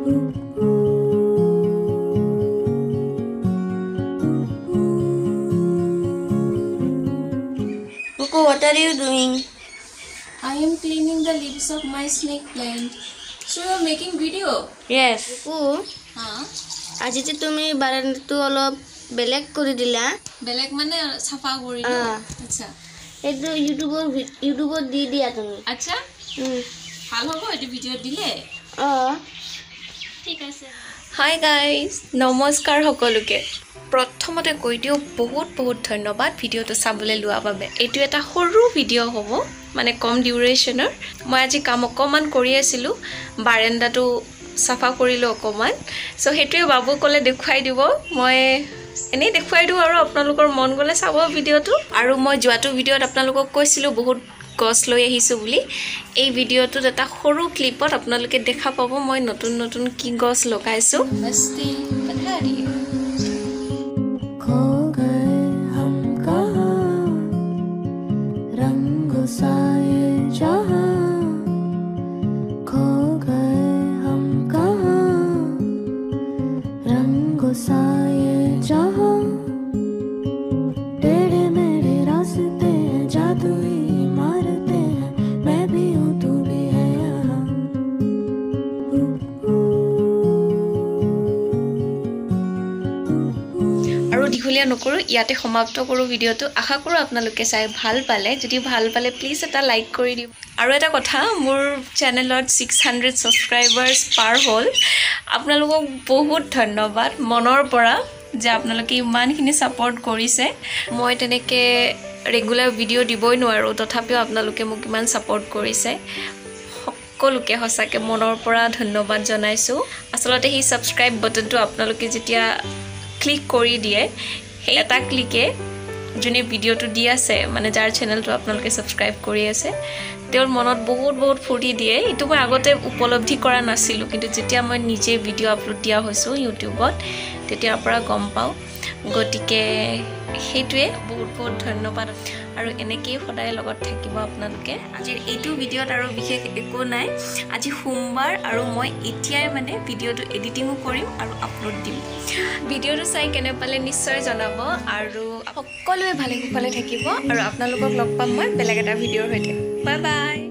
Cuckoo, what are you doing? I am cleaning the leaves of my snake plant. So you are making video? Yes. Cuckoo, Huh? আজি যে তুমি বাৰান্দাটো অলপ বেলেগ কৰি দিলা বেলেগ মানে সাফা কৰিলো আচ্ছা এটো ইউটিউবত দি দিয়া তুমি আচ্ছা ভাল হ'ব এটো ভিডিও দিলে ঠিক আছে হাই গাইস নমস্কাৰ সকলোকে প্ৰথমতে কৈ দিও বহুত বহুত ধন্যবাদ ভিডিওটো চাবলৈ লোৱা বাবে এটো এটা সৰু ভিডিও হ'ব মানে কম ডিউৰেচনৰ মই আজি কাম অকমান কৰি আছিলো বাৰান্দাটো সাফা কৰিলো অকমান সো হেতুৱে বাবু কলে দেখুৱাই দিব মই এনে দেখুৱাই দিও আৰু আপোনালোকৰ মন গলে চাব ভিডিওটো আৰু মই যোৱাটো ভিডিওত আপোনালোকক কৈছিলো বহুত গছ লৈ আহিছো বুলি এই ভিডিওটো এটা সৰু ক্লিপত আপোনালোকে দেখা পাব মই নতুন নতুন কি গছ লগাইছো মস্তি পথাৰি খো গয়ে হম কহাঁ ৰংগ সায়ে জহাঁ साए जहां तेरे मेरे रास्ते हैं जादुई मारते हैं मैं भी हूँ तू भी है यहाँ আৰু দীঘলীয়া নকৰো ইয়াতে সমাপ্ত কৰো ভিডিওটো আশা কৰো আপোনালোকে চাই ভাল পালে যদি ভাল পালে প্লিজ এটা লাইক কৰি দিও আৰু এটা কথা মোৰ চেনেলত 600 সাবস্ক্ৰাইবাৰ্স পাৰ হ'ল আপোনালোকক বহুত ধন্যবাদ মনৰ পৰা যে আপোনালোকে ইমানখিনি সাপোৰ্ট কৰিছে মই তেনেকে ৰেগুলাৰ ভিডিও দিবই নোৱাৰো তথাপিও আপোনালোকে মোক ইমান সাপোৰ্ট কৰিছে সকলোকে হসাকে মনৰ পৰা ধন্যবাদ জনাইছো আসলতে এই সাবস্ক্ৰাইব বাটনটো আপোনালোকে যেতিয়া ক্লিক কৰি দিয়ে সেই এটা ক্লিকে যোনে ভিডিওটো দি আছে মানে যাৰ চেনেলটো আপোনালোকে সাবস্ক্ৰাইব কৰি আছে তেওঁৰ মনত বহুত বহুত ফুটি দিয়ে ইটো মই আগতে উপলব্ধি কৰা নাছিলো কিন্তু যেতিয়া মই নিজে ভিডিও আপলোড দিয়া হৈছো ইউটিউবত তেতিয়াৰ পৰা গম পাও গটিকে হেতুৱে বহুত বহুত ধন্যবাদ আৰু এনেকৈ সদায় লগত থাকিব আপোনালোকে আজি এইটো ভিডিওত আৰু বিশেষ একো নাই আজি সোমবাৰ আৰু মই এতিয়াই মানে ভিডিওটো এডিটিংও কৰিম আৰু আপলোড দিম ভিডিওটো চাই কেনে পালে নিশ্চয় জনাব আৰু সকলোৱে ভালে কুশলে থাকিব আৰু আপোনালোকক লগ পাম মই বেলেগ এটা ভিডিওৰ সৈতে বাই বাই